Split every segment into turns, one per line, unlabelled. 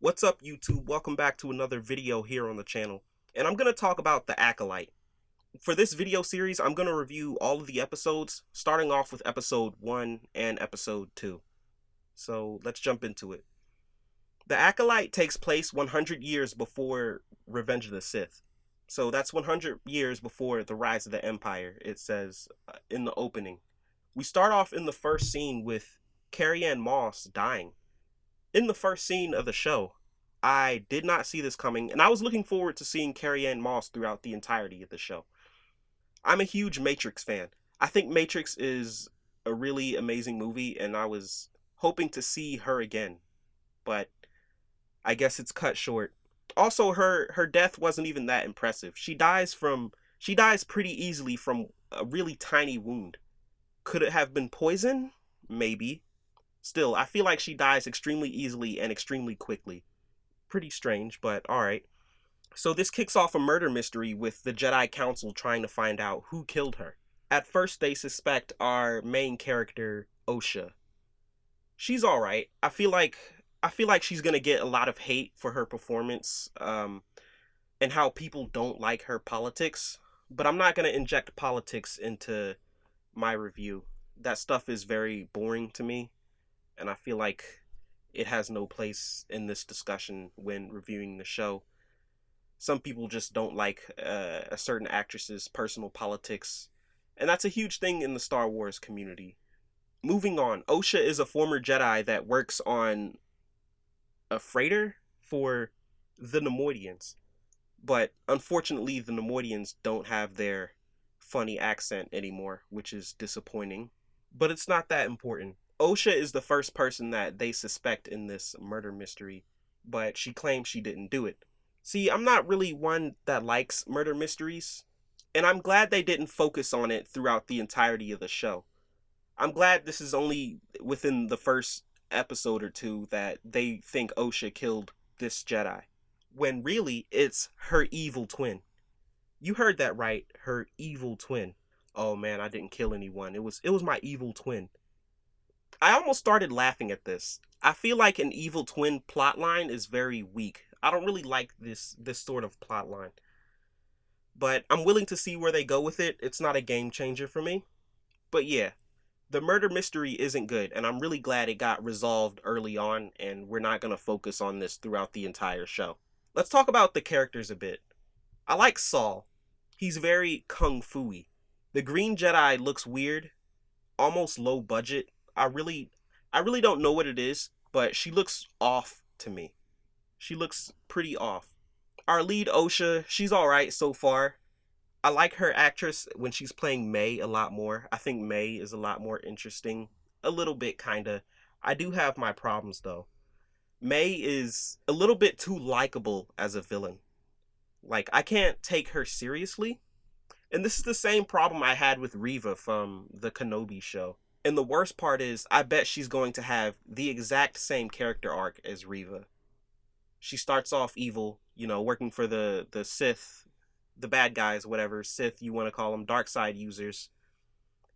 What's up, YouTube? Welcome back to another video here on the channel. And I'm going to talk about The Acolyte. For this video series, I'm going to review all of the episodes, starting off with episode 1 and episode 2. So let's jump into it. The Acolyte takes place 100 years before Revenge of the Sith. So that's 100 years before the rise of the Empire, it says in the opening. We start off in the first scene with Carrie-Anne Moss dying. In the first scene of the show, I did not see this coming, and I was looking forward to seeing Carrie-Anne Moss throughout the entirety of the show. I'm a huge Matrix fan. I think Matrix is a really amazing movie, and I was hoping to see her again, but I guess it's cut short. Also, her death wasn't even that impressive. She dies pretty easily from a really tiny wound. Could it have been poison? Maybe. Still, I feel like she dies extremely easily and extremely quickly. Pretty strange, but alright. So this kicks off a murder mystery with the Jedi Council trying to find out who killed her. At first, they suspect our main character, Osha. She's alright. I feel like she's gonna get a lot of hate for her performance, and how people don't like her politics. But I'm not gonna inject politics into my review. That stuff is very boring to me, and I feel like it has no place in this discussion when reviewing the show. Some people just don't like a certain actress's personal politics, and that's a huge thing in the Star Wars community. Moving on, Osha is a former Jedi that works on a freighter for the Neimoidians, but unfortunately the Neimoidians don't have their funny accent anymore, which is disappointing, but it's not that important. Osha is the first person that they suspect in this murder mystery, but she claims she didn't do it. See, I'm not really one that likes murder mysteries, and I'm glad they didn't focus on it throughout the entirety of the show. I'm glad this is only within the first episode or two that they think Osha killed this Jedi, when really it's her evil twin. You heard that right, her evil twin. Oh man, I didn't kill anyone. It was my evil twin. I almost started laughing at this. I feel like an evil twin plotline is very weak. I don't really like this sort of plotline. But I'm willing to see where they go with it. It's not a game changer for me. But yeah, the murder mystery isn't good, and I'm really glad it got resolved early on, and we're not going to focus on this throughout the entire show. Let's talk about the characters a bit. I like Saul. He's very kung fu-y. The Green Jedi looks weird, almost low budget. I really don't know what it is, but she looks off to me. She looks pretty off. Our lead Osha, she's alright so far. I like her actress when she's playing May a lot more. I think May is a lot more interesting. A little bit, kinda. I do have my problems though. May is a little bit too likable as a villain. Like, I can't take her seriously. And this is the same problem I had with Reva from the Kenobi show. And the worst part is, I bet she's going to have the exact same character arc as Reva. She starts off evil, working for the Sith, the bad guys, whatever, Sith you want to call them, dark side users.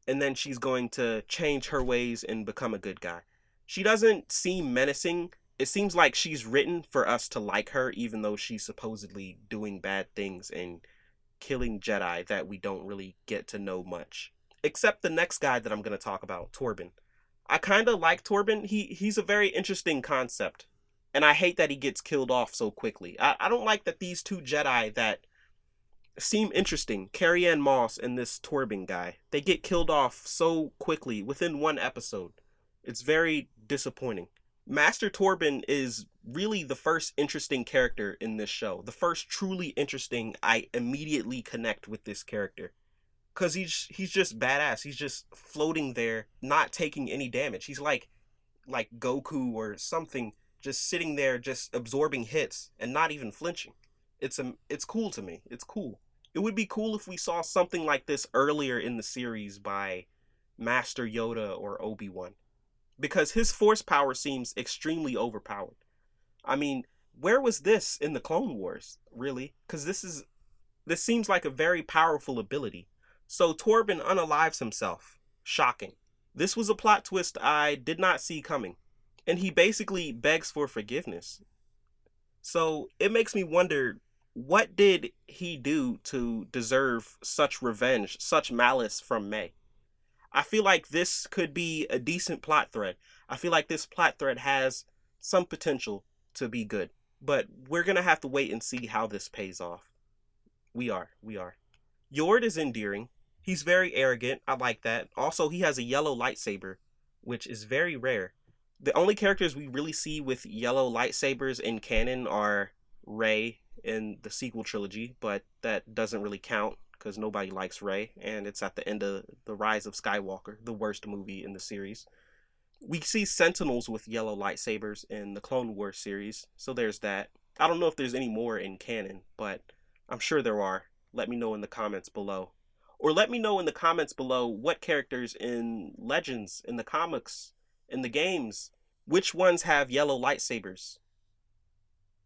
And then she's going to change her ways and become a good guy. She doesn't seem menacing. It seems like she's written for us to like her, even though she's supposedly doing bad things and killing Jedi that we don't really get to know much. Except the next guy that I'm going to talk about, Torben. I kind of like Torben. He's a very interesting concept. And I hate that he gets killed off so quickly. I don't like that these two Jedi that seem interesting, Carrie-Anne Moss and this Torben guy, they get killed off so quickly within one episode. It's very disappointing. Master Torben is really the first interesting character in this show. The first truly interesting. I immediately connect with this character. Because he's just badass. He's just floating there, not taking any damage. He's like Goku or something, just sitting there, just absorbing hits and not even flinching. It's cool to me. It's cool. It would be cool if we saw something like this earlier in the series by Master Yoda or Obi-Wan, because his force power seems extremely overpowered. I mean, where was this in the Clone Wars, really? Because this seems like a very powerful ability. So Torben unalives himself. Shocking. This was a plot twist I did not see coming. And he basically begs for forgiveness. So it makes me wonder, what did he do to deserve such revenge, such malice from May? I feel like this could be a decent plot thread. I feel like this plot thread has some potential to be good. But we're going to have to wait and see how this pays off. We are. Yord is endearing. He's very arrogant. I like that. Also, he has a yellow lightsaber, which is very rare. The only characters we really see with yellow lightsabers in canon are Rey in the sequel trilogy, but that doesn't really count because nobody likes Rey, and it's at the end of The Rise of Skywalker, the worst movie in the series. We see Sentinels with yellow lightsabers in the Clone Wars series, so there's that. I don't know if there's any more in canon, but I'm sure there are. Let me know in the comments below. Or let me know in the comments below what characters in Legends, in the comics, in the games, which ones have yellow lightsabers.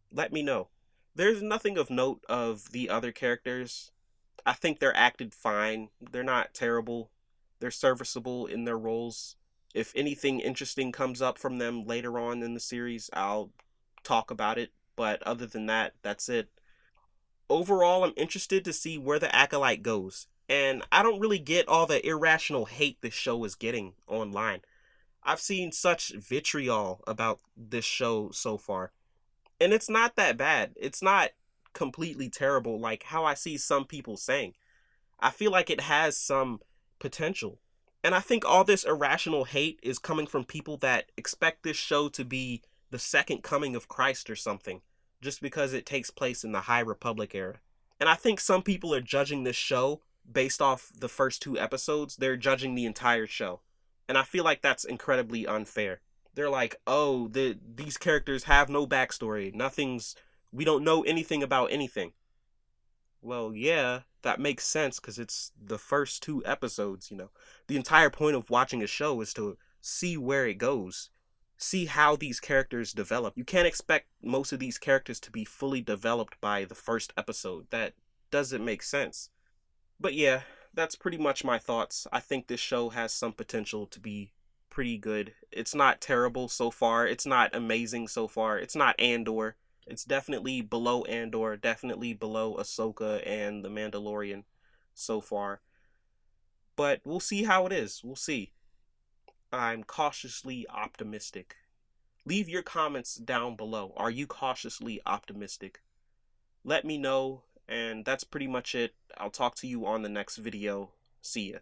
Let me know. There's nothing of note of the other characters. I think they're acted fine. They're not terrible. They're serviceable in their roles. If anything interesting comes up from them later on in the series, I'll talk about it. But other than that, that's it. Overall, I'm interested to see where the Acolyte goes. And I don't really get all the irrational hate this show is getting online. I've seen such vitriol about this show so far. And it's not that bad. It's not completely terrible like how I see some people saying. I feel like it has some potential. And I think all this irrational hate is coming from people that expect this show to be the second coming of Christ or something, just because it takes place in the High Republic era. And I think some people are judging this show based off the first two episodes. They're judging the entire show. And I feel like that's incredibly unfair. They're like, oh, these characters have no backstory. We don't know anything about anything. Well, yeah, that makes sense because it's the first two episodes. The entire point of watching a show is to see where it goes, see how these characters develop. You can't expect most of these characters to be fully developed by the first episode. That doesn't make sense. But yeah, that's pretty much my thoughts. I think this show has some potential to be pretty good. It's not terrible so far. It's not amazing so far. It's not Andor. It's definitely below Andor, definitely below Ahsoka and The Mandalorian so far. But we'll see how it is. We'll see. I'm cautiously optimistic. Leave your comments down below. Are you cautiously optimistic? Let me know, and that's pretty much it. I'll talk to you on the next video. See ya.